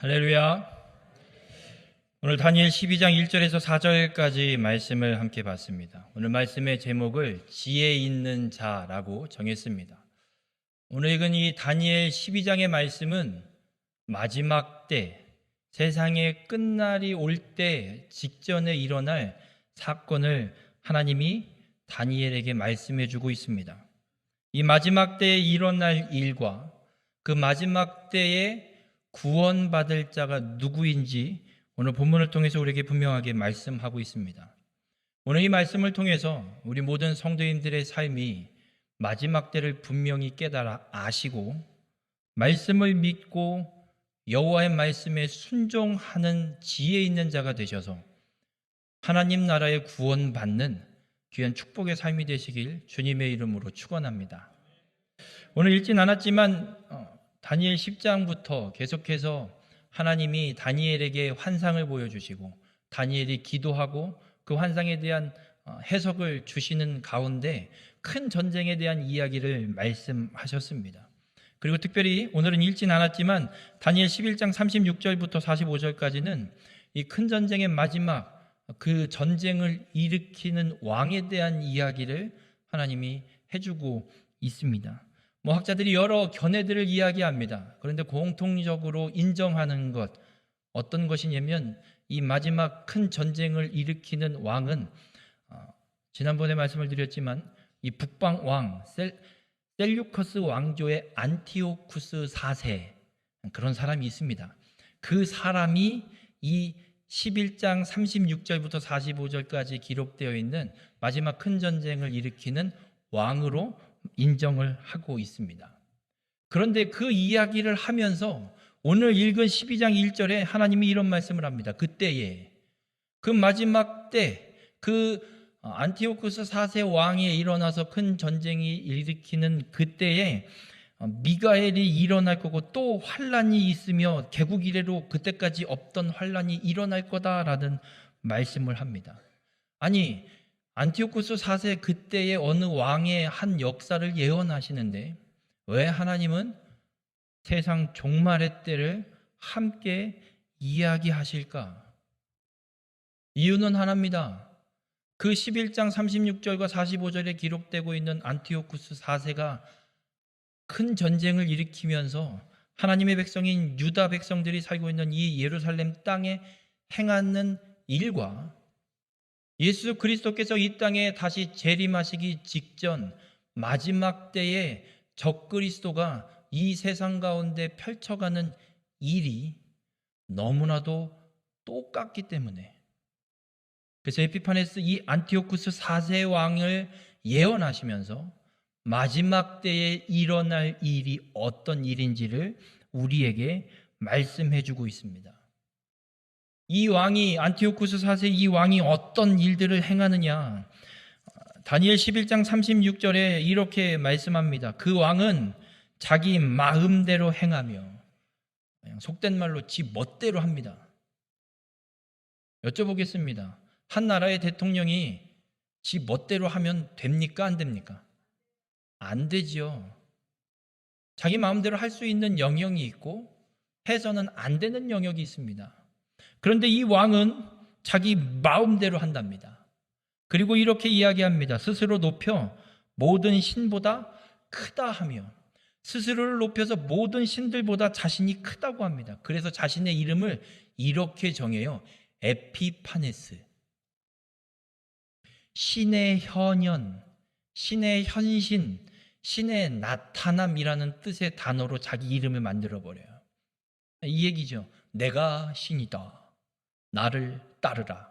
할렐루야. 오늘 다니엘 12장 1절에서 4절까지 말씀을 함께 봤습니다. 오늘 말씀의 제목을 지혜 있는 자라고 정했습니다. 오늘 읽은 이 다니엘 12장의 말씀은 마지막 때, 세상의 끝날이 올 때 직전에 일어날 사건을 하나님이 다니엘에게 말씀해 주고 있습니다. 이 마지막 때에 일어날 일과 그 마지막 때에 구원받을 자가 누구인지 오늘 본문을 통해서 우리에게 분명하게 말씀하고 있습니다. 오늘 이 말씀을 통해서 우리 모든 성도님들의 삶이 마지막 때를 분명히 깨달아 아시고 말씀을 믿고 여호와의 말씀에 순종하는 지혜 있는 자가 되셔서 하나님 나라의 구원받는 귀한 축복의 삶이 되시길 주님의 이름으로 축원합니다. 오늘 읽진 않았지만 다니엘 10장부터 계속해서 하나님이 다니엘에게 환상을 보여주시고 다니엘이 기도하고 그 환상에 대한 해석을 주시는 가운데 큰 전쟁에 대한 이야기를 말씀하셨습니다. 그리고 특별히 오늘은 읽진 않았지만 다니엘 11장 36절부터 45절까지는 이 큰 전쟁의 마지막 그 전쟁을 일으키는 왕에 대한 이야기를 하나님이 해주고 있습니다. 학자들이 여러 견해들을 이야기합니다. 그런데 공통적으로 인정하는 것 어떤 것이냐면 이 마지막 큰 전쟁을 일으키는 왕은 지난번에 말씀을 드렸지만 이 북방 왕 셀류커스 왕조의 안티오쿠스 4세 그런 사람이 있습니다. 그 사람이 이 11장 36절부터 45절까지 기록되어 있는 마지막 큰 전쟁을 일으키는 왕으로 인정을 하고 있습니다. 그런데 그 이야기를 하면서 오늘 읽은 12장 1절에 하나님이 이런 말씀을 합니다. 그때에 그 마지막 때 그 안티오쿠스 4세 왕이 일어나서 큰 전쟁이 일으키는 그때에 미가엘이 일어날 거고 또 환란이 있으며 개국 이래로 그때까지 없던 환란이 일어날 거다라는 말씀을 합니다. 아니 안티오쿠스 4세 그때의 어느 왕의 한 역사를 예언하시는데 왜 하나님은 세상 종말의 때를 함께 이야기하실까? 이유는 하나입니다. 그 11장 36절과 45절에 기록되고 있는 안티오쿠스 4세가 큰 전쟁을 일으키면서 하나님의 백성인 유다 백성들이 살고 있는 이 예루살렘 땅에 행하는 일과 예수 그리스도께서 이 땅에 다시 재림하시기 직전 마지막 때에 적그리스도가 이 세상 가운데 펼쳐가는 일이 너무나도 똑같기 때문에 그래서 에피파네스 이 안티오쿠스 4세 왕을 예언하시면서 마지막 때에 일어날 일이 어떤 일인지를 우리에게 말씀해 주고 있습니다. 이 왕이 안티오쿠스 4세 이 왕이 어떤 일들을 행하느냐? 다니엘 11장 36절에 이렇게 말씀합니다. 그 왕은 자기 마음대로 행하며 그냥 속된 말로 지 멋대로 합니다. 여쭤보겠습니다. 한 나라의 대통령이 지 멋대로 하면 됩니까? 안 됩니까? 안 되지요. 자기 마음대로 할 수 있는 영역이 있고 해서는 안 되는 영역이 있습니다. 그런데 이 왕은 자기 마음대로 한답니다. 그리고 이렇게 이야기합니다. 스스로 높여 모든 신보다 크다 하며 스스로를 높여서 모든 신들보다 자신이 크다고 합니다. 그래서 자신의 이름을 이렇게 정해요. 에피파네스. 신의 현현, 신의 현신, 신의 나타남이라는 뜻의 단어로 자기 이름을 만들어버려요. 이 얘기죠. 내가 신이다. 나를 따르라.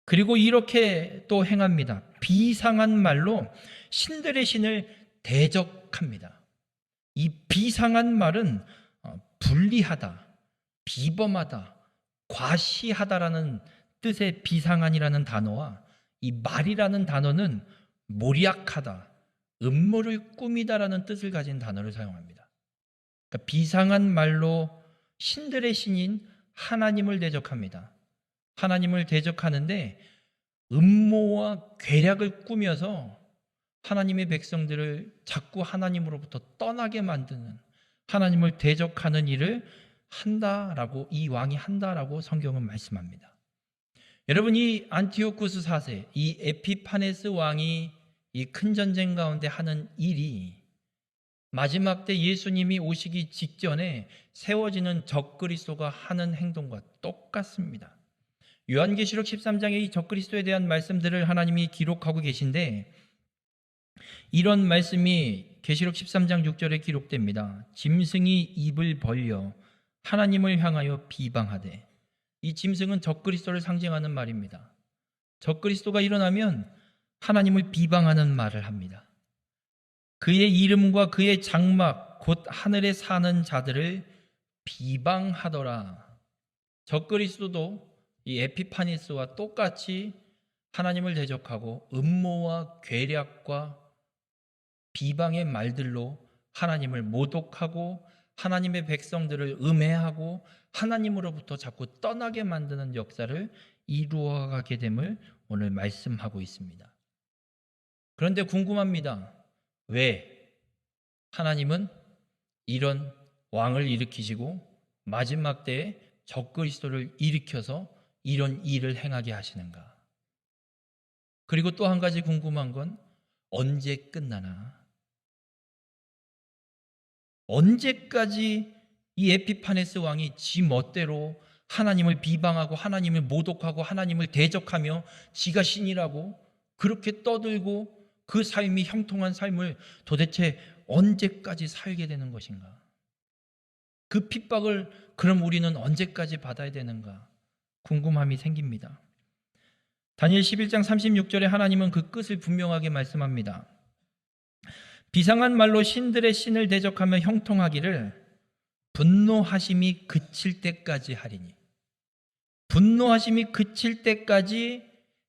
그리고 이렇게 또 행합니다. 비상한 말로 신들의 신을 대적합니다. 이 비상한 말은 불리하다, 비범하다, 과시하다라는 뜻의 비상한이라는 단어와 이 말이라는 단어는 모략하다, 음모를 꾸미다라는 뜻을 가진 단어를 사용합니다. 그러니까 비상한 말로 신들의 신인 하나님을 대적합니다. 하나님을 대적하는데 음모와 괴략을 꾸며서 하나님의 백성들을 자꾸 하나님으로부터 떠나게 만드는 하나님을 대적하는 일을 한다라고, 이 왕이 한다라고 성경은 말씀합니다. 여러분, 이 안티오쿠스 4세, 이 에피파네스 왕이 이 큰 전쟁 가운데 하는 일이 마지막 때 예수님이 오시기 직전에 세워지는 적그리스도가 하는 행동과 똑같습니다. 요한계시록 13장의 이 적그리스도에 대한 말씀들을 하나님이 기록하고 계신데, 이런 말씀이 계시록 13장 6절에 기록됩니다. 짐승이 입을 벌려 하나님을 향하여 비방하되, 이 짐승은 적그리스도를 상징하는 말입니다. 적그리스도가 일어나면 하나님을 비방하는 말을 합니다. 그의 이름과 그의 장막 곧 하늘에 사는 자들을 비방하더라. 적그리스도도 이 에피파니스와 똑같이 하나님을 대적하고 음모와 괴략과 비방의 말들로 하나님을 모독하고 하나님의 백성들을 음해하고 하나님으로부터 자꾸 떠나게 만드는 역사를 이루어가게 됨을 오늘 말씀하고 있습니다. 그런데 궁금합니다. 왜 하나님은 이런 왕을 일으키시고 마지막 때에 적그리스도를 일으켜서 이런 일을 행하게 하시는가? 그리고 또 한 가지 궁금한 건 언제 끝나나? 언제까지 이 에피파네스 왕이 지 멋대로 하나님을 비방하고 하나님을 모독하고 하나님을 대적하며 지가 신이라고 그렇게 떠들고 그 삶이 형통한 삶을 도대체 언제까지 살게 되는 것인가? 그 핍박을 그럼 우리는 언제까지 받아야 되는가? 궁금함이 생깁니다. 다니엘 11장 36절에 하나님은 그 끝을 분명하게 말씀합니다. 비상한 말로 신들의 신을 대적하며 형통하기를 분노하심이 그칠 때까지 하리니. 분노하심이 그칠 때까지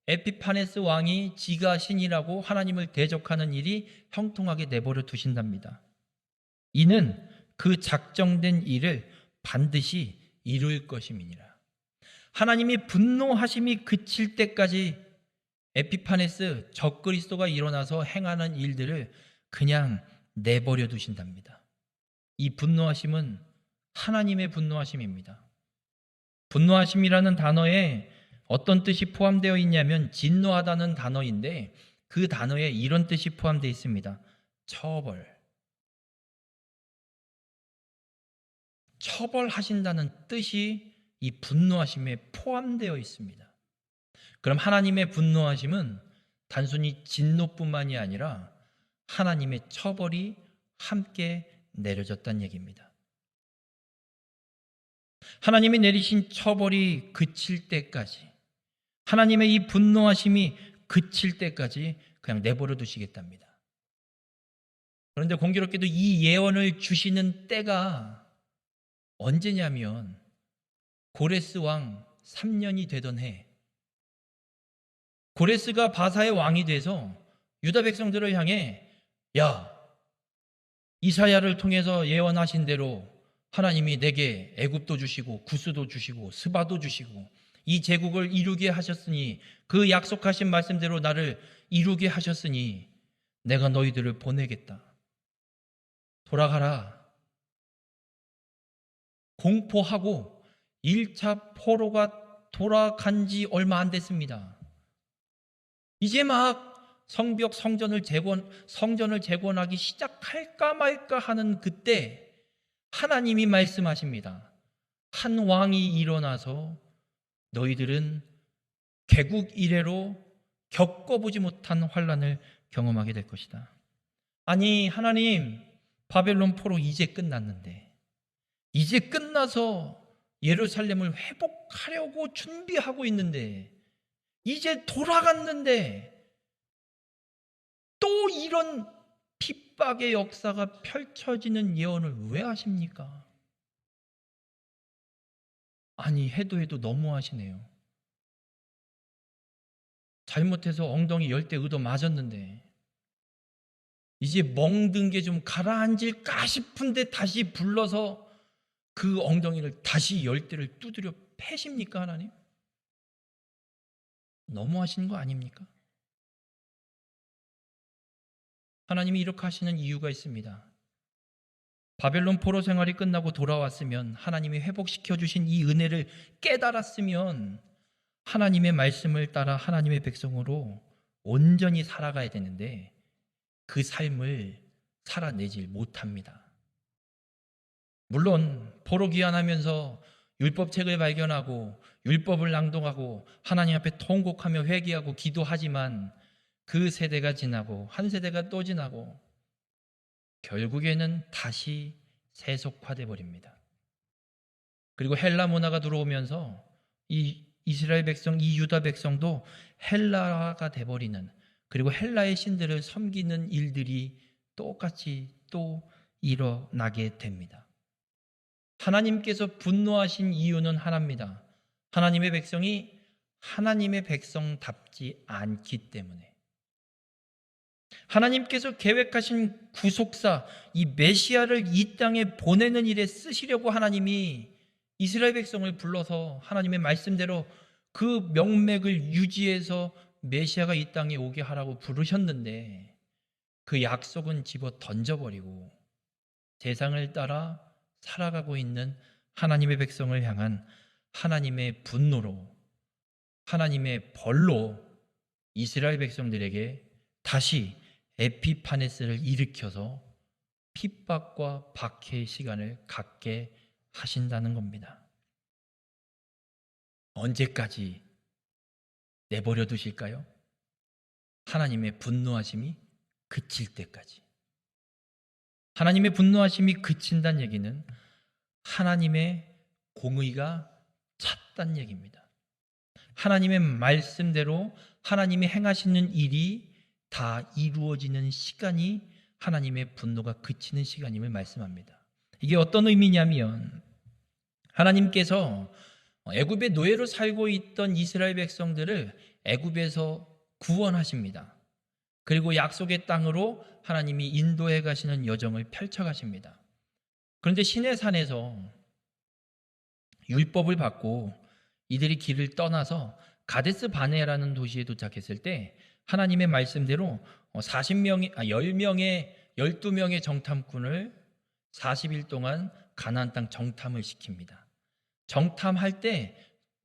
에피파네스 왕이 지가 신이라고 하나님을 대적하는 일이 형통하게 내버려 두신답니다. 이는 그 작정된 일을 반드시 이룰 것임이니라. 하나님이 분노하심이 그칠 때까지 에피파네스 적그리스도가 일어나서 행하는 일들을 그냥 내버려 두신답니다. 이 분노하심은 하나님의 분노하심입니다. 분노하심이라는 단어에 어떤 뜻이 포함되어 있냐면 진노하다는 단어인데 그 단어에 이런 뜻이 포함되어 있습니다. 처벌하신다는 뜻이 이 분노하심에 포함되어 있습니다. 그럼 하나님의 분노하심은 단순히 진노뿐만이 아니라 하나님의 처벌이 함께 내려졌다는 얘기입니다. 하나님이 내리신 처벌이 그칠 때까지, 하나님의 이 분노하심이 그칠 때까지 그냥 내버려 두시겠답니다. 그런데 공교롭게도 이 예언을 주시는 때가 언제냐면 고레스 왕 3년이 되던 해, 고레스가 바사의 왕이 돼서 유다 백성들을 향해 야, 이사야를 통해서 예언하신 대로 하나님이 내게 애굽도 주시고 구스도 주시고 스바도 주시고 이 제국을 이루게 하셨으니 그 약속하신 말씀대로 나를 이루게 하셨으니 내가 너희들을 보내겠다. 돌아가라. 공포하고 1차 포로가 돌아간 지 얼마 안 됐습니다. 이제 막 성전을 재건하기 시작할까 말까 하는 그때 하나님이 말씀하십니다. 한 왕이 일어나서 너희들은 개국 이래로 겪어보지 못한 환난을 경험하게 될 것이다. 아니 하나님, 바벨론 포로 이제 끝났는데, 이제 끝나서 예루살렘을 회복하려고 준비하고 있는데, 이제 돌아갔는데 또 이런 핍박의 역사가 펼쳐지는 예언을 왜 하십니까? 아니 해도 너무하시네요. 잘못해서 ong덩이 10대 얻어 맞았는데 이제 멍든 게 좀 가라앉을까 싶은데 다시 불러서 그 엉덩이를 다시 10대를 두드려 패십니까 하나님? 너무하신 거 아닙니까? 하나님이 이렇게 하시는 이유가 있습니다. 바벨론 포로 생활이 끝나고 돌아왔으면, 하나님이 회복시켜 주신 이 은혜를 깨달았으면 하나님의 말씀을 따라 하나님의 백성으로 온전히 살아가야 되는데 그 삶을 살아내질 못합니다. 물론 포로 귀환하면서 율법책을 발견하고 율법을 낭독하고 하나님 앞에 통곡하며 회개하고 기도하지만 그 세대가 지나고 한 세대가 또 지나고 결국에는 다시 세속화돼 버립니다. 그리고 헬라 문화가 들어오면서 이 이스라엘 백성, 이 유다 백성도 헬라화가 돼 버리는, 그리고 헬라의 신들을 섬기는 일들이 똑같이 또 일어나게 됩니다. 하나님께서 분노하신 이유는 하나입니다. 하나님의 백성이 하나님의 백성답지 않기 때문에. 하나님께서 계획하신 구속사, 이 메시아를 이 땅에 보내는 일에 쓰시려고 하나님이 이스라엘 백성을 불러서 하나님의 말씀대로 그 명맥을 유지해서 메시아가 이 땅에 오게 하라고 부르셨는데 그 약속은 집어 던져버리고 세상을 따라 살아가고 있는 하나님의 백성을 향한 하나님의 분노로, 하나님의 벌로 이스라엘 백성들에게 다시 에피파네스를 일으켜서 핍박과 박해의 시간을 갖게 하신다는 겁니다. 언제까지 내버려 두실까요? 하나님의 분노하심이 그칠 때까지. 하나님의 분노하심이 그친다는 얘기는 하나님의 공의가 찼다는 얘기입니다. 하나님의 말씀대로 하나님이 행하시는 일이 다 이루어지는 시간이 하나님의 분노가 그치는 시간임을 말씀합니다. 이게 어떤 의미냐면 하나님께서 애굽의 노예로 살고 있던 이스라엘 백성들을 애굽에서 구원하십니다. 그리고 약속의 땅으로 하나님이 인도해 가시는 여정을 펼쳐 가십니다. 그런데 시내산에서 율법을 받고 이들이 길을 떠나서 가데스 바네라는 도시에 도착했을 때 하나님의 말씀대로 12명의 정탐꾼을 40일 동안 가나안 땅 정탐을 시킵니다.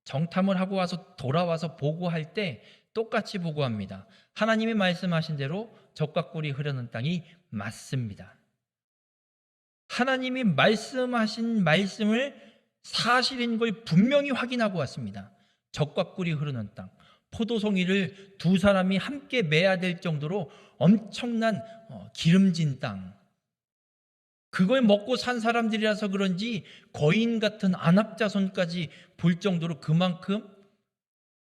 정탐을 하고 와서 돌아와서 보고할 때 똑같이 보고합니다. 하나님이 말씀하신 대로 적과 꿀이 흐르는 땅이 맞습니다. 하나님이 말씀하신 말씀을 사실인 걸 분명히 확인하고 왔습니다. 적과 꿀이 흐르는 땅, 포도송이를 두 사람이 함께 매야 될 정도로 엄청난 기름진 땅, 그걸 먹고 산 사람들이라서 그런지 거인 같은 안압자손까지 볼 정도로 그만큼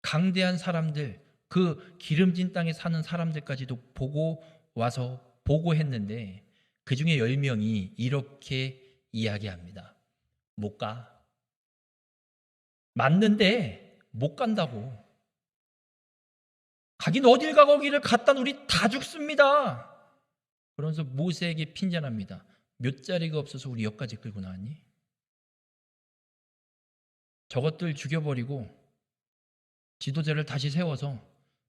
강대한 사람들, 그 기름진 땅에 사는 사람들까지도 보고 와서 보고했는데 그 중에 10명이 이렇게 이야기합니다. 못 가. 맞는데 못 간다고. 가긴 어딜 가, 거기를 갔다 우리 다 죽습니다. 그러면서 모세에게 핀잔합니다. 몇 자리가 없어서 우리 여기까지 끌고 나왔니? 저것들 죽여버리고 지도자를 다시 세워서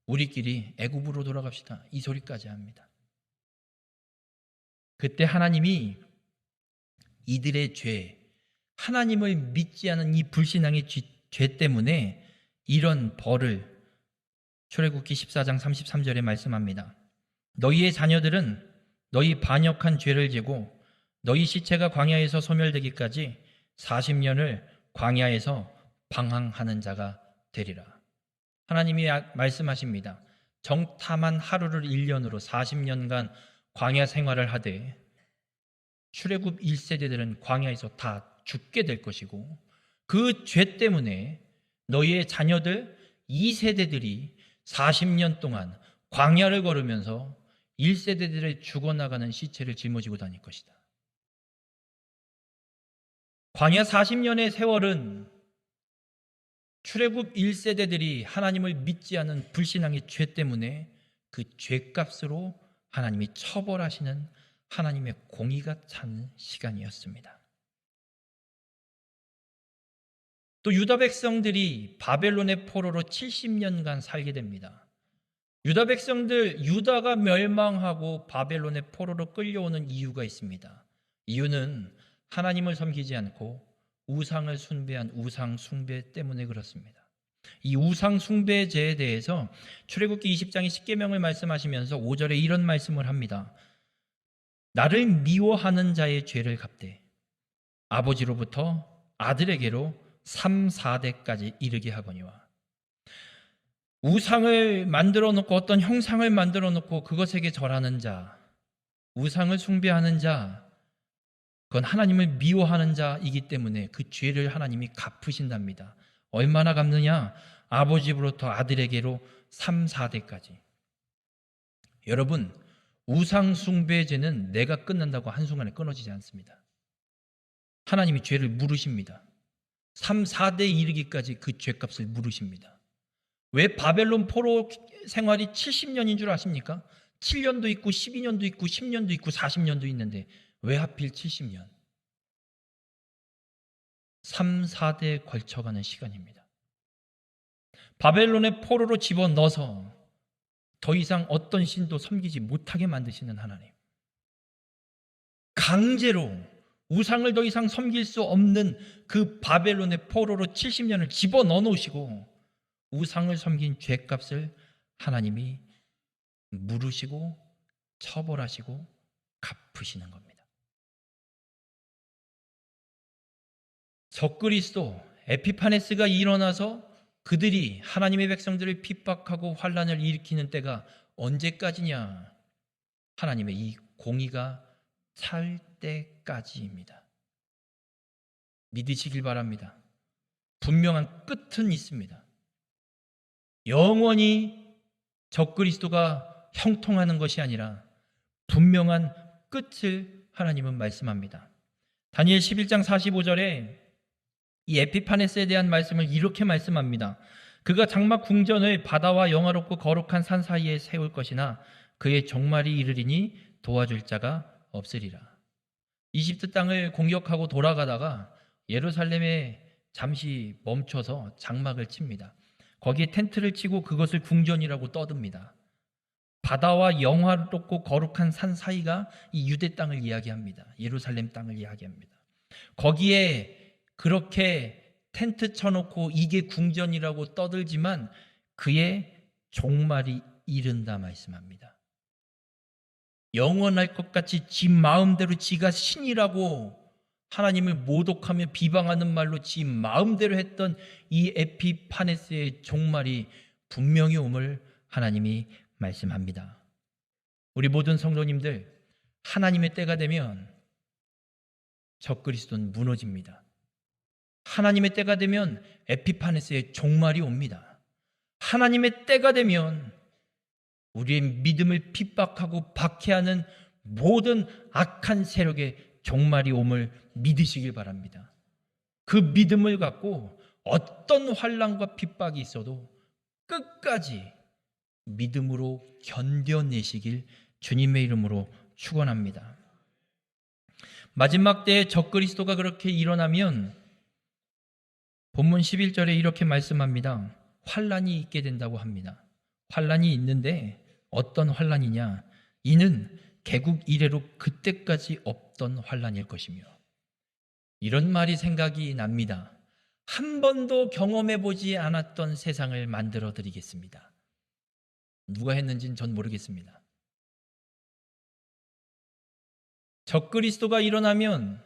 우리끼리 애굽으로 돌아갑시다. 이 소리까지 합니다. 그때 하나님이 이들의 죄, 하나님을 믿지 않은 이 불신앙의 죄 때문에 이런 벌을 출애굽기 14장 33절에 말씀합니다. 너희의 자녀들은 너희 반역한 죄를 지고 너희 시체가 광야에서 소멸되기까지 40년을 광야에서 방황하는 자가 되리라. 하나님이 말씀하십니다. 정탐한 하루를 1년으로 40년간 광야 생활을 하되 출애굽 1세대들은 광야에서 다 죽게 될 것이고 그 죄 때문에 너희의 자녀들 2세대들이 40년 동안 광야를 걸으면서 1세대들의 죽어나가는 시체를 짊어지고 다닐 것이다. 광야 40년의 세월은 출애굽 1세대들이 하나님을 믿지 않은 불신앙의 죄 때문에 그 죄값으로 하나님이 처벌하시는 하나님의 공의가 찬 시간이었습니다. 또 유다 백성들이 바벨론의 포로로 70년간 살게 됩니다. 유다가 멸망하고 바벨론의 포로로 끌려오는 이유가 있습니다. 이유는 하나님을 섬기지 않고 우상을 숭배한 우상 숭배 때문에 그렇습니다. 이 우상 숭배죄에 대해서 출애굽기 20장의 십계명을 말씀하시면서 5절에 이런 말씀을 합니다. 나를 미워하는 자의 죄를 갚되 아버지로부터 아들에게로 3, 4대까지 이르게 하거니와. 우상을 만들어 놓고 어떤 형상을 만들어 놓고 그것에게 절하는 자, 우상을 숭배하는 자, 그건 하나님을 미워하는 자이기 때문에 그 죄를 하나님이 갚으신답니다. 얼마나 갚느냐? 아버지로부터 아들에게로 3, 4대까지. 여러분, 우상 숭배죄는 내가 끊는다고 한순간에 끊어지지 않습니다. 하나님이 죄를 물으십니다. 3, 4대 이르기까지 그 죄값을 물으십니다. 왜 바벨론 포로 생활이 70년인 줄 아십니까? 7년도 있고 12년도 있고 10년도 있고 40년도 있는데 왜 하필 70년? 3, 4대에 걸쳐가는 시간입니다. 바벨론의 포로로 집어넣어서 더 이상 어떤 신도 섬기지 못하게 만드시는 하나님. 강제로 우상을 더 이상 섬길 수 없는 그 바벨론의 포로로 70년을 집어넣어 놓으시고 우상을 섬긴 죄값을 하나님이 물으시고 처벌하시고 갚으시는 겁니다. 적그리스도 에피파네스가 일어나서 그들이 하나님의 백성들을 핍박하고 환난을 일으키는 때가 언제까지냐? 하나님의 이 공의가 찰 때까지입니다. 믿으시길 바랍니다. 분명한 끝은 있습니다. 영원히 적그리스도가 형통하는 것이 아니라 분명한 끝을 하나님은 말씀합니다. 다니엘 11장 45절에 이 에피파네스에 대한 말씀을 이렇게 말씀합니다. 그가 장막 궁전을 바다와 영화롭고 거룩한 산 사이에 세울 것이나 그의 종말이 이르리니 도와줄 자가 없으리라. 이집트 땅을 공격하고 돌아가다가 예루살렘에 잠시 멈춰서 장막을 칩니다. 거기에 텐트를 치고 그것을 궁전이라고 떠듭니다. 바다와 영화롭고 거룩한 산 사이가 이 유대 땅을 이야기합니다. 예루살렘 땅을 이야기합니다. 거기에 그렇게 텐트 쳐놓고 이게 궁전이라고 떠들지만 그의 종말이 이른다 말씀합니다. 영원할 것 같이 지 마음대로 지가 신이라고 하나님을 모독하며 비방하는 말로 지 마음대로 했던 이 에피파네스의 종말이 분명히 옴을 하나님이 말씀합니다. 우리 모든 성도님들, 하나님의 때가 되면 적그리스도는 무너집니다. 하나님의 때가 되면 에피파네스의 종말이 옵니다. 하나님의 때가 되면 우리의 믿음을 핍박하고 박해하는 모든 악한 세력의 종말이 옴을 믿으시길 바랍니다. 그 믿음을 갖고 어떤 환난과 핍박이 있어도 끝까지 믿음으로 견뎌내시길 주님의 이름으로 축원합니다. 마지막 때에 적그리스도가 그렇게 일어나면 본문 11절에 이렇게 말씀합니다. 환난이 있게 된다고 합니다. 환난이 있는데 어떤 환난이냐? 이는 개국 이래로 그때까지 없던 환난일 것이며, 이런 말이 생각이 납니다. 한 번도 경험해보지 않았던 세상을 만들어 드리겠습니다. 누가 했는지는 전 모르겠습니다. 적그리스도가 일어나면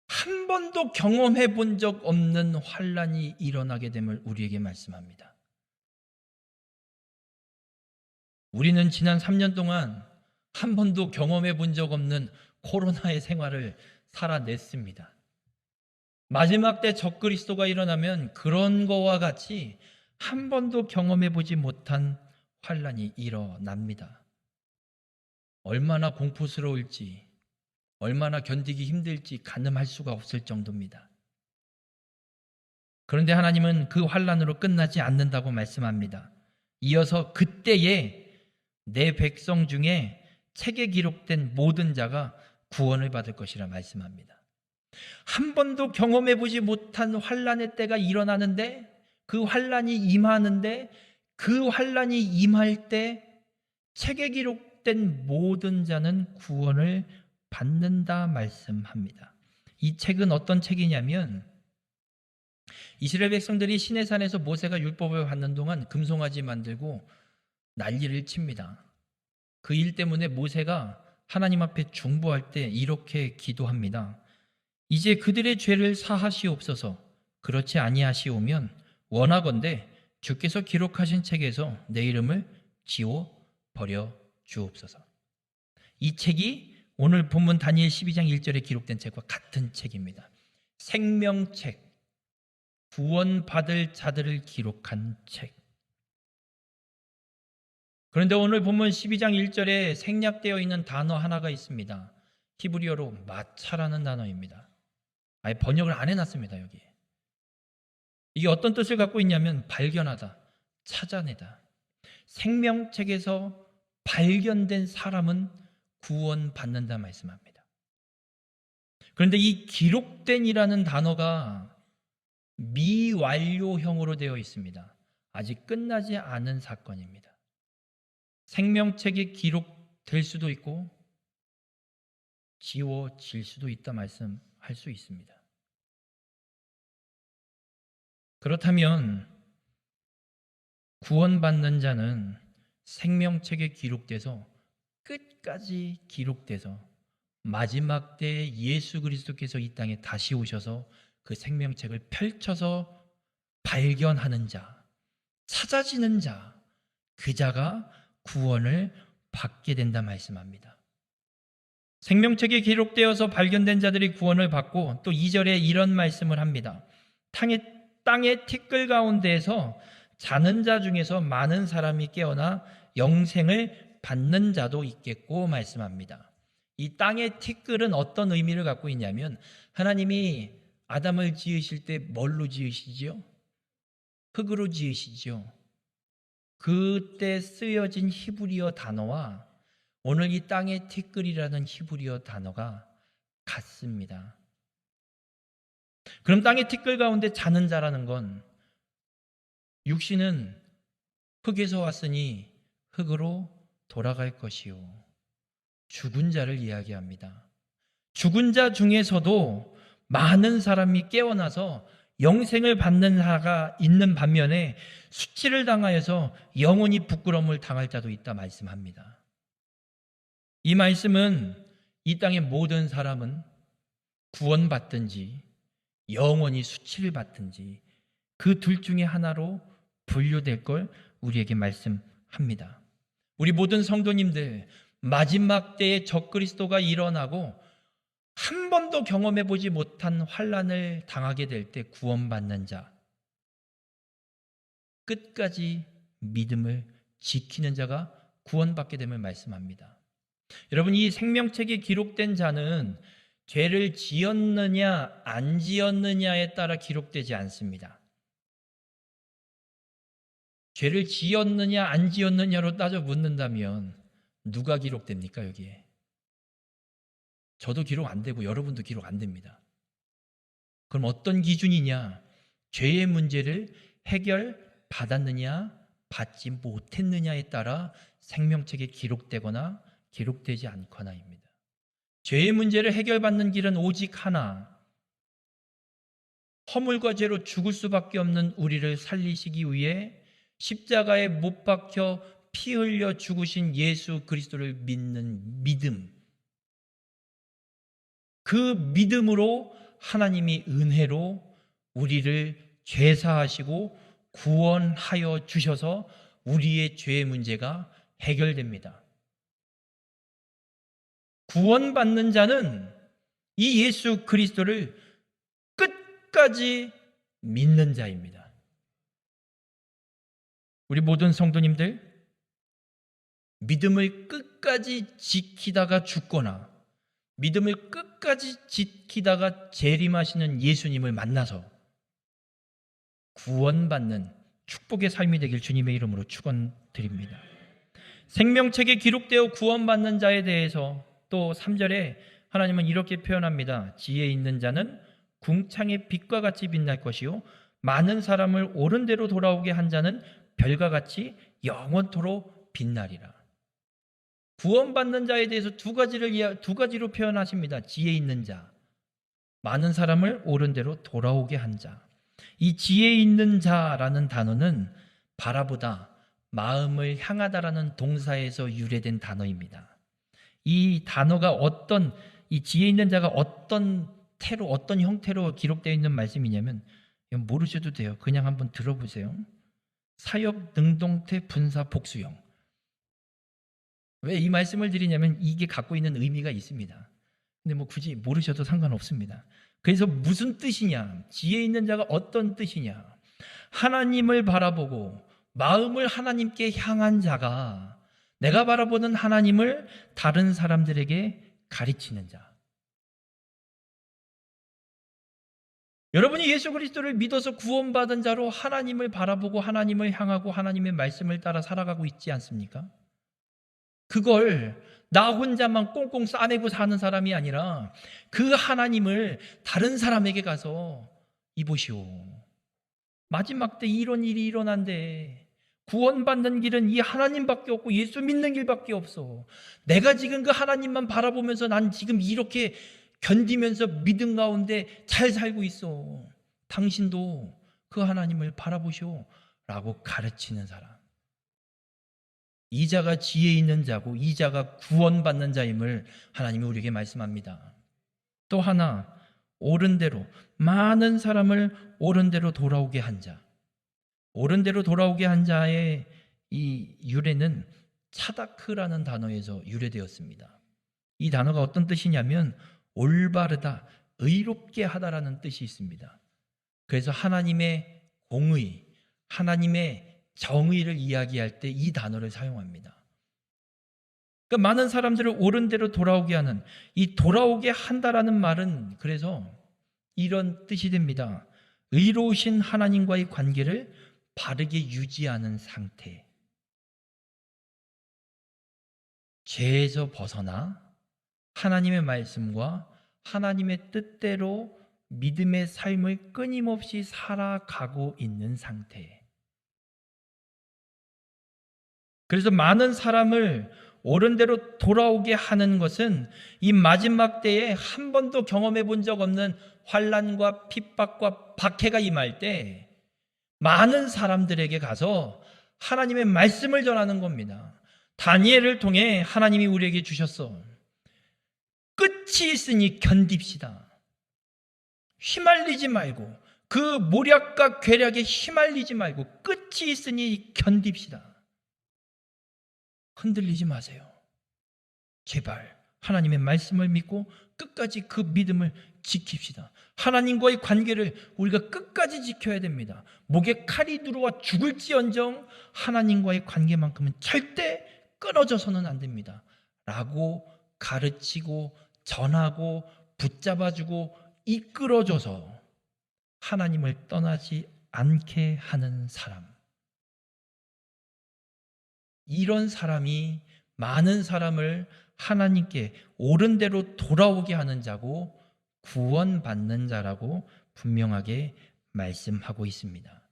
한 번도 경험해 본 적 없는 환난이 일어나게 됨을 우리에게 말씀합니다. 우리는 지난 3년 동안 한 번도 경험해 본 적 없는 코로나의 생활을 살아냈습니다. 마지막 때 적그리스도가 일어나면 그런 거와 같이 한 번도 경험해 보지 못한 환난이 일어납니다. 얼마나 공포스러울지, 얼마나 견디기 힘들지 가늠할 수가 없을 정도입니다. 그런데 하나님은 그 환난으로 끝나지 않는다고 말씀합니다. 이어서 그때에 내 백성 중에 책에 기록된 모든 자가 구원을 받을 것이라 말씀합니다. 한 번도 경험해보지 못한 환난의 때가 일어나는데, 그 환난이 임하는데, 그 환난이 임할 때 책에 기록된 모든 자는 구원을 받는다 말씀합니다. 이 책은 어떤 책이냐면 이스라엘 백성들이 시내산에서 모세가 율법을 받는 동안 금송아지 만들고 난리를 칩니다. 그 일 때문에 모세가 하나님 앞에 중보할 때 이렇게 기도합니다. 이제 그들의 죄를 사하시옵소서. 그렇지 아니하시오면 원하건대 주께서 기록하신 책에서 내 이름을 지워 버려 주옵소서. 이 책이 오늘 본문 다니엘 12장 1절에 기록된 책과 같은 책입니다. 생명책, 구원받을 자들을 기록한 책. 그런데 오늘 본문 12장 1절에 생략되어 있는 단어 하나가 있습니다. 히브리어로 마차라는 단어입니다. 아예 번역을 안 해놨습니다. 여기. 이게 어떤 뜻을 갖고 있냐면 발견하다, 찾아내다. 생명책에서 발견된 사람은 구원받는다 말씀합니다. 그런데 이 기록된이라는 단어가 미완료형으로 되어 있습니다. 아직 끝나지 않은 사건입니다. 생명책에 기록될 수도 있고 지워질 수도 있다 말씀할 수 있습니다. 그렇다면 구원받는 자는 생명책에 기록돼서 끝까지 기록돼서 마지막 때에 예수 그리스도께서 이 땅에 다시 오셔서 그 생명책을 펼쳐서 발견하는 자, 찾아지는 자, 그 자가 구원을 받게 된다 말씀합니다. 생명책에 기록되어서 발견된 자들이 구원을 받고 또 2절에 이런 말씀을 합니다. 땅의 티끌 가운데에서 자는 자 중에서 많은 사람이 깨어나 영생을 받는 자도 있겠고 말씀합니다. 이 땅의 티끌은 어떤 의미를 갖고 있냐면 하나님이 아담을 지으실 때 뭘로 지으시지요? 흙으로 지으시죠. 그때 쓰여진 히브리어 단어와 오늘 이 땅의 티끌이라는 히브리어 단어가 같습니다. 그럼 땅의 티끌 가운데 자는 자라는 건 육신은 흙에서 왔으니 흙으로 돌아갈 것이요. 죽은 자를 이야기합니다. 죽은 자 중에서도 많은 사람이 깨어나서 영생을 받는 자가 있는 반면에 수치를 당하여서 영원히 부끄러움을 당할 자도 있다 말씀합니다. 이 말씀은 이 땅의 모든 사람은 구원받든지 영원히 수치를 받든지 그 둘 중에 하나로 분류될 걸 우리에게 말씀합니다. 우리 모든 성도님들 마지막 때에 적그리스도가 일어나고 한 번도 경험해 보지 못한 환난을 당하게 될 때 구원받는 자, 끝까지 믿음을 지키는 자가 구원받게 됨을 말씀합니다. 여러분, 이 생명책에 기록된 자는 죄를 지었느냐 안 지었느냐에 따라 기록되지 않습니다. 죄를 지었느냐 안 지었느냐로 따져 묻는다면 누가 기록됩니까 여기에? 저도 기록 안 되고 여러분도 기록 안 됩니다. 그럼 어떤 기준이냐? 죄의 문제를 해결받았느냐 받지 못했느냐에 따라 생명책에 기록되거나 기록되지 않거나입니다. 죄의 문제를 해결받는 길은 오직 하나, 허물과 죄로 죽을 수밖에 없는 우리를 살리시기 위해 십자가에 못 박혀 피 흘려 죽으신 예수 그리스도를 믿는 믿음, 그 믿음으로 하나님이 은혜로 우리를 죄사하시고 구원하여 주셔서 우리의 죄의 문제가 해결됩니다. 구원받는 자는 이 예수 그리스도를 끝까지 믿는 자입니다. 우리 모든 성도님들, 믿음을 끝까지 지키다가 죽거나 믿음을 끝까지 지키다가 재림하시는 예수님을 만나서 구원받는 축복의 삶이 되길 주님의 이름으로 축원드립니다. 생명책에 기록되어 구원받는 자에 대해서 또 3절에 하나님은 이렇게 표현합니다. 지혜 있는 자는 궁창의 빛과 같이 빛날 것이요 많은 사람을 옳은 대로 돌아오게 한 자는 별과 같이 영원토록 빛나리라. 구원받는 자에 대해서 두 가지로 표현하십니다. 지혜 있는 자, 많은 사람을 옳은 대로 돌아오게 한 자. 이 지혜 있는 자라는 단어는 바라보다, 마음을 향하다라는 동사에서 유래된 단어입니다. 이 단어가 이 지혜 있는 자가 어떤 형태로 기록되어 있는 말씀이냐면, 모르셔도 돼요. 그냥 한번 들어보세요. 사역, 능동태, 분사, 복수형. 왜 이 말씀을 드리냐면 이게 갖고 있는 의미가 있습니다. 근데 굳이 모르셔도 상관없습니다. 그래서 무슨 뜻이냐? 지혜 있는 자가 어떤 뜻이냐? 하나님을 바라보고 마음을 하나님께 향한 자가 내가 바라보는 하나님을 다른 사람들에게 가르치는 자. 여러분이 예수 그리스도를 믿어서 구원받은 자로 하나님을 바라보고 하나님을 향하고 하나님의 말씀을 따라 살아가고 있지 않습니까? 그걸 나 혼자만 꽁꽁 싸매고 사는 사람이 아니라 그 하나님을 다른 사람에게 가서 이보시오. 마지막 때 이런 일이 일어난대. 구원받는 길은 이 하나님밖에 없고 예수 믿는 길밖에 없어. 내가 지금 그 하나님만 바라보면서 난 지금 이렇게 견디면서 믿음 가운데 잘 살고 있어. 당신도 그 하나님을 바라보시오 라고 가르치는 사람. 이 자가 지혜 있는 자고 이 자가 구원받는 자임을 하나님이 우리에게 말씀합니다. 또 하나, 옳은 대로, 많은 사람을 옳은 대로 돌아오게 한 자. 옳은 대로 돌아오게 한 자의 이 유래는 차다크라는 단어에서 유래되었습니다. 이 단어가 어떤 뜻이냐면 올바르다, 의롭게 하다라는 뜻이 있습니다. 그래서 하나님의 공의, 하나님의 정의를 이야기할 때 이 단어를 사용합니다. 그러니까 많은 사람들을 옳은 대로 돌아오게 하는, 이 돌아오게 한다라는 말은 그래서 이런 뜻이 됩니다. 의로우신 하나님과의 관계를 바르게 유지하는 상태. 죄에서 벗어나 하나님의 말씀과 하나님의 뜻대로 믿음의 삶을 끊임없이 살아가고 있는 상태. 그래서 많은 사람을 옳은 대로 돌아오게 하는 것은 이 마지막 때에 한 번도 경험해 본 적 없는 환난과 핍박과 박해가 임할 때 많은 사람들에게 가서 하나님의 말씀을 전하는 겁니다. 다니엘을 통해 하나님이 우리에게 주셨어. 끝이 있으니 견딥시다. 휘말리지 말고, 그 모략과 괴략에 휘말리지 말고 끝이 있으니 견딥시다. 흔들리지 마세요. 제발 하나님의 말씀을 믿고 끝까지 그 믿음을 지킵시다. 하나님과의 관계를 우리가 끝까지 지켜야 됩니다. 목에 칼이 들어와 죽을지언정 하나님과의 관계만큼은 절대 끊어져서는 안 됩니다. 라고 가르치고 전하고 붙잡아주고 이끌어줘서 하나님을 떠나지 않게 하는 사람. 이런 사람이 많은 사람을 하나님께 옳은 대로 돌아오게 하는 자고 구원받는 자라고 분명하게 말씀하고 있습니다.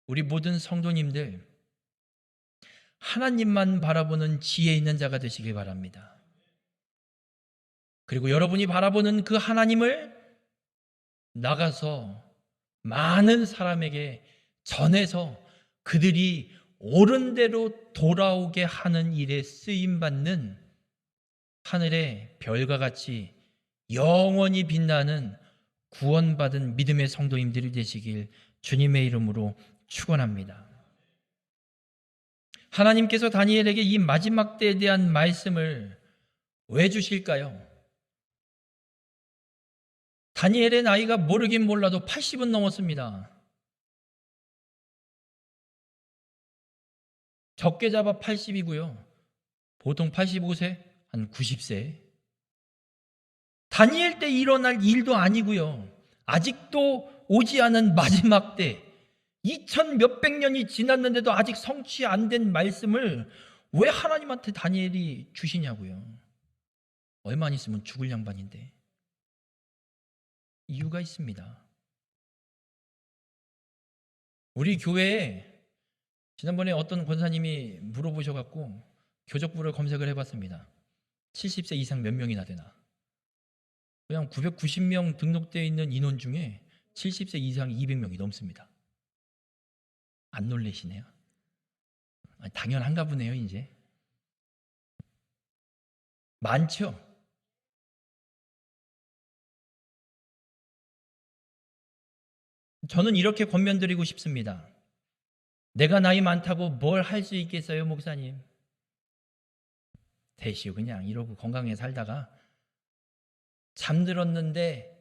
우리 모든 성도님들 하나님만 바라보는 지혜 있는 자가 되시길 바랍니다. 그리고 여러분이 바라보는 그 하나님을 나가서 많은 사람에게 전해서 그들이 옳은 대로 돌아오게 하는 일에 쓰임받는 하늘의 별과 같이 영원히 빛나는 구원받은 믿음의 성도님들이 되시길 주님의 이름으로 축원합니다. 하나님께서 다니엘에게 이 마지막 때에 대한 말씀을 왜 주실까요? 다니엘의 나이가 모르긴 몰라도 80은 넘었습니다. 적게 잡아 80이고요. 보통 85세, 한 90세. 다니엘 때 일어날 일도 아니고요. 아직도 오지 않은 마지막 때 2000 몇백 년이 지났는데도 아직 성취 안 된 말씀을 왜 하나님한테 다니엘이 주시냐고요. 얼마 안 있으면 죽을 양반인데. 이유가 있습니다. 우리 교회에 지난번에 어떤 권사님이 물어보셔갖고 교적부를 검색을 해봤습니다. 70세 이상 몇 명이나 되나? 그냥 990명 등록되어 있는 인원 중에 70세 이상 200명이 넘습니다. 안 놀라시네요? 당연한가 보네요. 이제 많죠. 저는 이렇게 권면드리고 싶습니다. 내가 나이 많다고 뭘 할 수 있겠어요, 목사님? 대시오. 그냥 이러고 건강하게 살다가 잠들었는데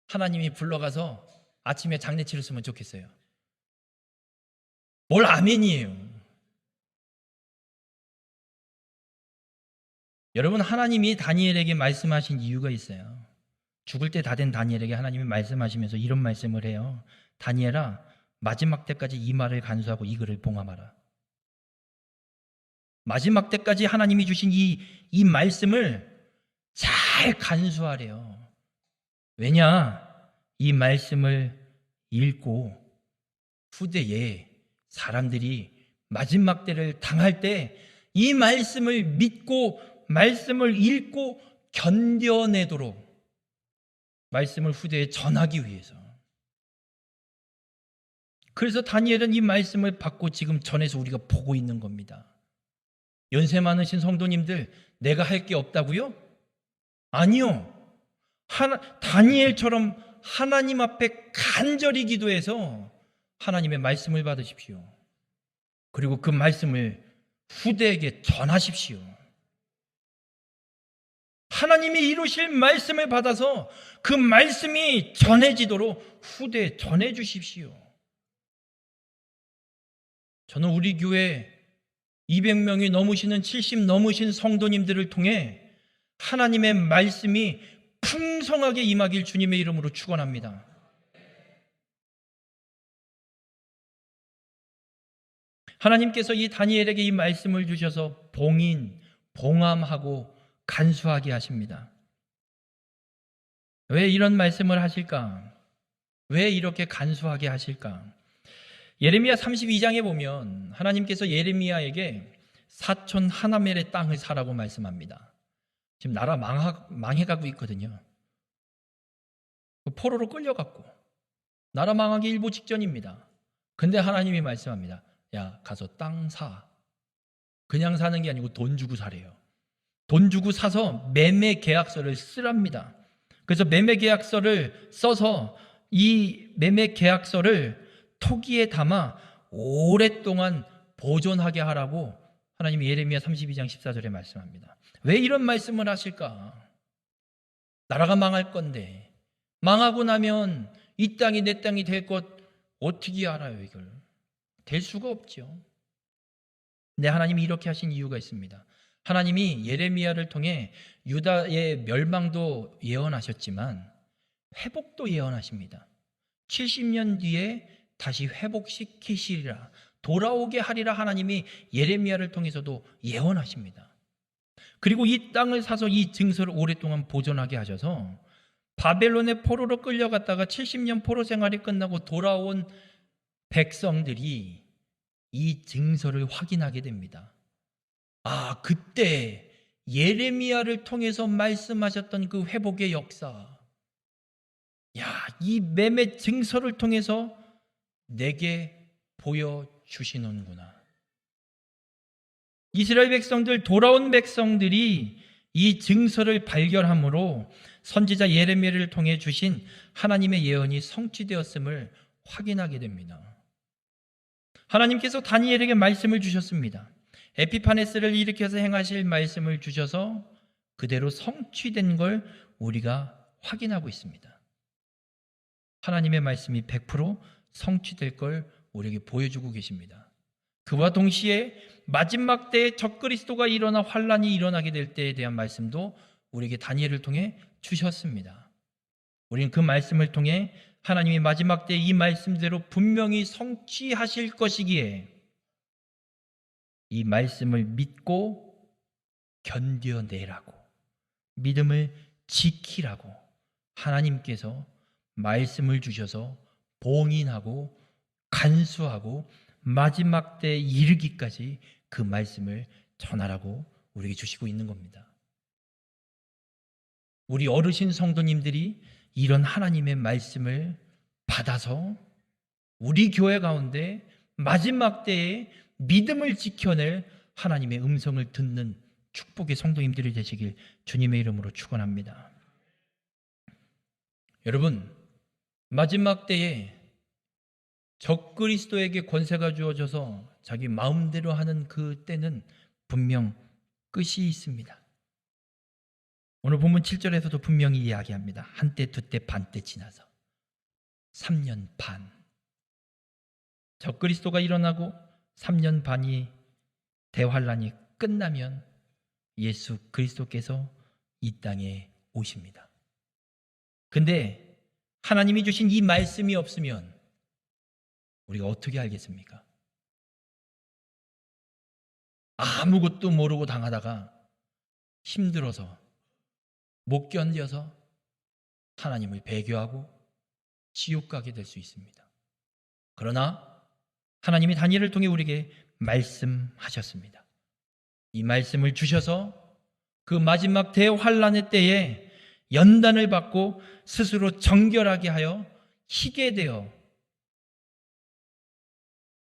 하나님이 불러가서 아침에 장례치를 쓰면 좋겠어요. 뭘 아멘이에요. 여러분, 하나님이 다니엘에게 말씀하신 이유가 있어요. 죽을 때 다 된 다니엘에게 하나님이 말씀하시면서 이런 말씀을 해요. 다니엘아, 마지막 때까지 이 말을 간수하고 이 글을 봉함하라. 마지막 때까지 하나님이 주신 이 말씀을 잘 간수하래요. 왜냐? 이 말씀을 읽고 후대에 사람들이 마지막 때를 당할 때 이 말씀을 믿고 말씀을 읽고 견뎌내도록 말씀을 후대에 전하기 위해서. 그래서 다니엘은 이 말씀을 받고 지금 전해서 우리가 보고 있는 겁니다. 연세 많으신 성도님들, 내가 할 게 없다고요? 아니요. 다니엘처럼 하나님 앞에 간절히 기도해서 하나님의 말씀을 받으십시오. 그리고 그 말씀을 후대에게 전하십시오. 하나님이 이루실 말씀을 받아서 그 말씀이 전해지도록 후대에 전해주십시오. 저는 우리 교회 200명이 넘으시는 70 넘으신 성도님들을 통해 하나님의 말씀이 풍성하게 임하길 주님의 이름으로 축원합니다. 하나님께서 이 다니엘에게 이 말씀을 주셔서 봉함하고 간수하게 하십니다. 왜 이런 말씀을 하실까? 왜 이렇게 간수하게 하실까? 예레미야 32장에 보면 하나님께서 예레미야에게 사촌 하나멜의 땅을 사라고 말씀합니다. 지금 나라 망해가고 있거든요. 포로로 끌려갔고 나라 망하기 일보 직전입니다. 근데 하나님이 말씀합니다. 야, 가서 땅 사. 그냥 사는 게 아니고 돈 주고 사래요. 돈 주고 사서 매매 계약서를 쓰랍니다. 그래서 매매 계약서를 써서 이 매매 계약서를 토기에 담아 오랫동안 보존하게 하라고 하나님이 예레미야 32장 14절에 말씀합니다. 왜 이런 말씀을 하실까? 나라가 망할 건데 망하고 나면 이 땅이 내 땅이 될 것 어떻게 알아요? 이걸 될 수가 없죠. 근데 하나님이 이렇게 하신 이유가 있습니다. 하나님이 예레미야를 통해 유다의 멸망도 예언하셨지만 회복도 예언하십니다. 70년 뒤에 다시 회복시키시리라, 돌아오게 하리라 하나님이 예레미야를 통해서도 예언하십니다. 그리고 이 땅을 사서 이 증서를 오랫동안 보존하게 하셔서 바벨론의 포로로 끌려갔다가 70년 포로 생활이 끝나고 돌아온 백성들이 이 증서를 확인하게 됩니다. 아, 그때 예레미야를 통해서 말씀하셨던 그 회복의 역사, 야, 이 매매 증서를 통해서 내게 보여주시는구나. 이스라엘 백성들, 돌아온 백성들이 이 증서를 발견함으로 선지자 예레미야를 통해 주신 하나님의 예언이 성취되었음을 확인하게 됩니다. 하나님께서 다니엘에게 말씀을 주셨습니다. 에피파네스를 일으켜서 행하실 말씀을 주셔서 그대로 성취된 걸 우리가 확인하고 있습니다. 하나님의 말씀이 100% 성취될 걸 우리에게 보여주고 계십니다. 그와 동시에 마지막 때에 적그리스도가 일어나 환란이 일어나게 될 때에 대한 말씀도 우리에게 다니엘을 통해 주셨습니다. 우리는 그 말씀을 통해 하나님이 마지막 때 이 말씀대로 분명히 성취하실 것이기에 이 말씀을 믿고 견뎌내라고, 믿음을 지키라고 하나님께서 말씀을 주셔서 봉인하고 간수하고 마지막 때에 이르기까지 그 말씀을 전하라고 우리에게 주시고 있는 겁니다. 우리 어르신 성도님들이 이런 하나님의 말씀을 받아서 우리 교회 가운데 마지막 때에 믿음을 지켜낼 하나님의 음성을 듣는 축복의 성도님들이 되시길 주님의 이름으로 축원합니다. 여러분, 마지막 때에 적그리스도에게 권세가 주어져서 자기 마음대로 하는 그 때는 분명 끝이 있습니다. 오늘 본문 7절에서도 분명히 이야기합니다. 한때, 두때, 반때 지나서 3년 반. 적그리스도가 일어나고 3년 반이 대환란이 끝나면 예수 그리스도께서 이 땅에 오십니다. 근데 하나님이 주신 이 말씀이 없으면 우리가 어떻게 알겠습니까? 아무것도 모르고 당하다가 힘들어서 못 견뎌서 하나님을 배교하고 지옥 가게 될 수 있습니다. 그러나 하나님이 다니엘을 통해 우리에게 말씀하셨습니다. 이 말씀을 주셔서 그 마지막 대환란의 때에 연단을 받고 스스로 정결하게 하여 희게 되어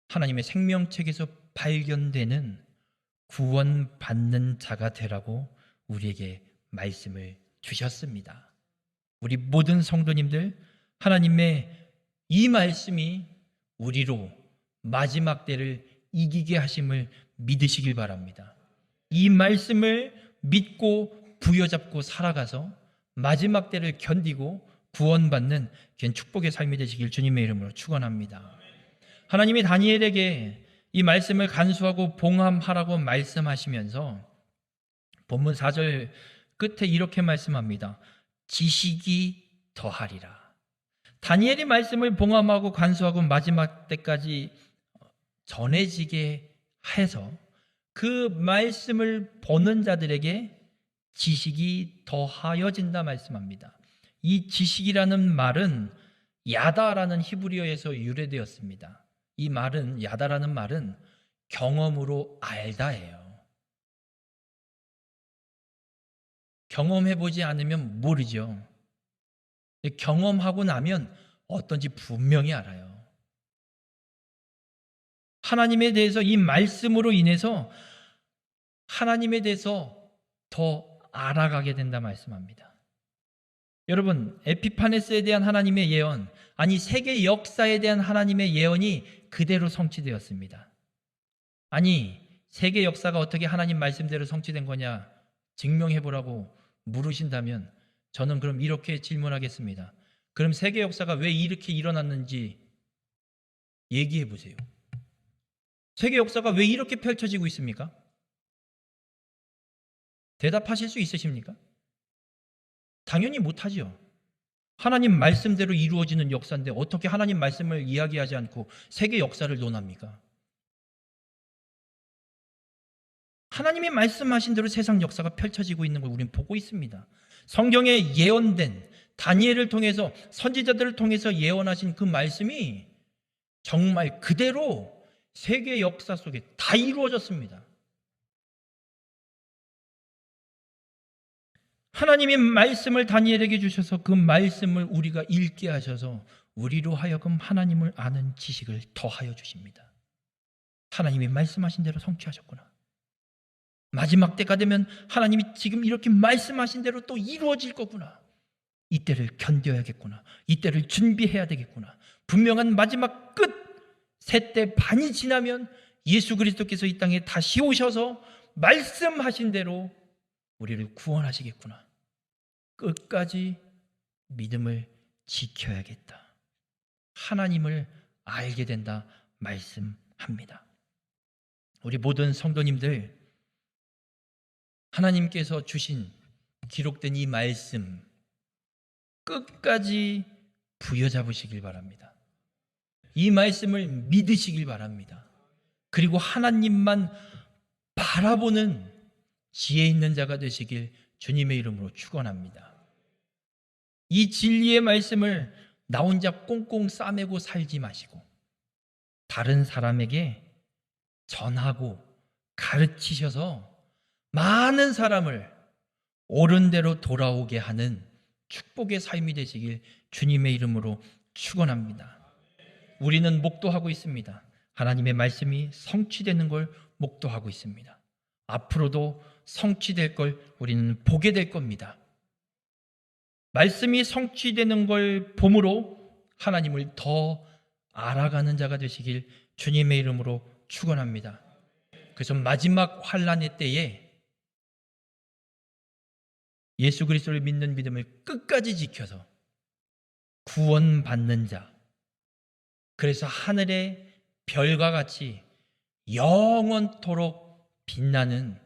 하나님의 생명책에서 발견되는 구원받는 자가 되라고 우리에게 말씀을 주셨습니다. 우리 모든 성도님들, 하나님의 이 말씀이 우리로 마지막 때를 이기게 하심을 믿으시길 바랍니다. 이 말씀을 믿고 부여잡고 살아가서 마지막 때를 견디고 구원받는 귀한 축복의 삶이 되시길 주님의 이름으로 축원합니다. 하나님이 다니엘에게 이 말씀을 간수하고 봉함하라고 말씀하시면서 본문 4절 끝에 이렇게 말씀합니다. 지식이 더하리라. 다니엘이 말씀을 봉함하고 간수하고 마지막 때까지 전해지게 해서 그 말씀을 보는 자들에게 지식이 더하여진다 말씀합니다. 이 지식이라는 말은 야다라는 히브리어에서 유래되었습니다. 이 말은, 야다라는 말은 경험으로 알다예요. 경험해보지 않으면 모르죠. 경험하고 나면 어떤지 분명히 알아요. 하나님에 대해서 이 말씀으로 인해서 하나님에 대해서 더 알아가게 된다 말씀합니다. 여러분, 에피파네스에 대한 하나님의 예언, 아니 세계 역사에 대한 하나님의 예언이 그대로 성취되었습니다. 아니 세계 역사가 어떻게 하나님 말씀대로 성취된 거냐 증명해보라고 물으신다면 저는 그럼 이렇게 질문하겠습니다. 그럼 세계 역사가 왜 이렇게 일어났는지 얘기해보세요. 세계 역사가 왜 이렇게 펼쳐지고 있습니까? 대답하실 수 있으십니까? 당연히 못하지요. 하나님 말씀대로 이루어지는 역사인데 어떻게 하나님 말씀을 이야기하지 않고 세계 역사를 논합니까? 하나님이 말씀하신 대로 세상 역사가 펼쳐지고 있는 걸 우리는 보고 있습니다. 성경에 예언된 다니엘을 통해서 선지자들을 통해서 예언하신 그 말씀이 정말 그대로 세계 역사 속에 다 이루어졌습니다. 하나님이 말씀을 다니엘에게 주셔서 그 말씀을 우리가 읽게 하셔서 우리로 하여금 하나님을 아는 지식을 더하여 주십니다. 하나님이 말씀하신 대로 성취하셨구나. 마지막 때가 되면 하나님이 지금 이렇게 말씀하신 대로 또 이루어질 거구나. 이때를 견뎌야겠구나. 이때를 준비해야 되겠구나. 분명한 마지막 끝, 세때 반이 지나면 예수 그리스도께서 이 땅에 다시 오셔서 말씀하신 대로 우리를 구원하시겠구나. 끝까지 믿음을 지켜야겠다. 하나님을 알게 된다 말씀합니다. 우리 모든 성도님들, 하나님께서 주신 기록된 이 말씀 끝까지 부여잡으시길 바랍니다. 이 말씀을 믿으시길 바랍니다. 그리고 하나님만 바라보는 지혜 있는 자가 되시길 주님의 이름으로 축원합니다. 이 진리의 말씀을 나 혼자 꽁꽁 싸매고 살지 마시고 다른 사람에게 전하고 가르치셔서 많은 사람을 옳은 대로 돌아오게 하는 축복의 삶이 되시길 주님의 이름으로 축원합니다. 우리는 목도하고 있습니다. 하나님의 말씀이 성취되는 걸 목도하고 있습니다. 앞으로도 성취될 걸 우리는 보게 될 겁니다. 말씀이 성취되는 걸 봄으로 하나님을 더 알아가는 자가 되시길 주님의 이름으로 축원합니다. 그래서 마지막 환난의 때에 예수 그리스도를 믿는 믿음을 끝까지 지켜서 구원받는 자, 그래서 하늘의 별과 같이 영원토록 빛나는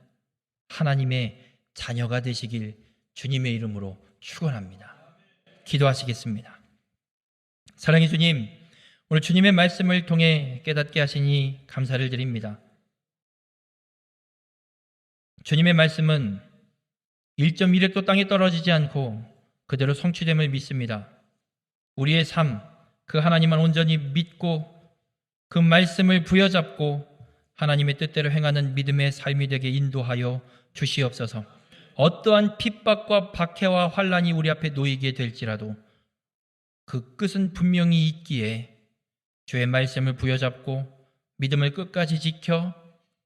하나님의 자녀가 되시길 주님의 이름으로 축원합니다. 기도하시겠습니다. 사랑의 주님, 오늘 주님의 말씀을 통해 깨닫게 하시니 감사를 드립니다. 주님의 말씀은 1.1획도 땅에 떨어지지 않고 그대로 성취됨을 믿습니다. 우리의 삶, 그 하나님만 온전히 믿고 그 말씀을 부여잡고 하나님의 뜻대로 행하는 믿음의 삶이 되게 인도하여 주시옵소서. 어떠한 핍박과 박해와 환난이 우리 앞에 놓이게 될지라도 그 끝은 분명히 있기에 주의 말씀을 부여잡고 믿음을 끝까지 지켜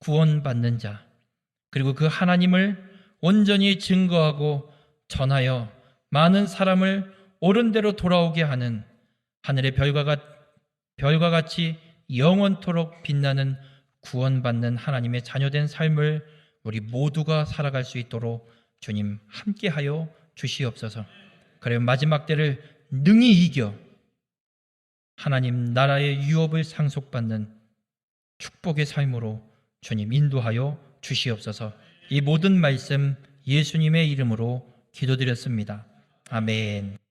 구원받는 자, 그리고 그 하나님을 온전히 증거하고 전하여 많은 사람을 옳은 대로 돌아오게 하는 하늘의 별과 같이 영원토록 빛나는 구원받는 하나님의 자녀된 삶을 우리 모두가 살아갈 수 있도록 주님 함께하여 주시옵소서. 그리고 마지막 때를 능히 이겨 하나님 나라의 유업을 상속받는 축복의 삶으로 주님 인도하여 주시옵소서. 이 모든 말씀 예수님의 이름으로 기도드렸습니다. 아멘.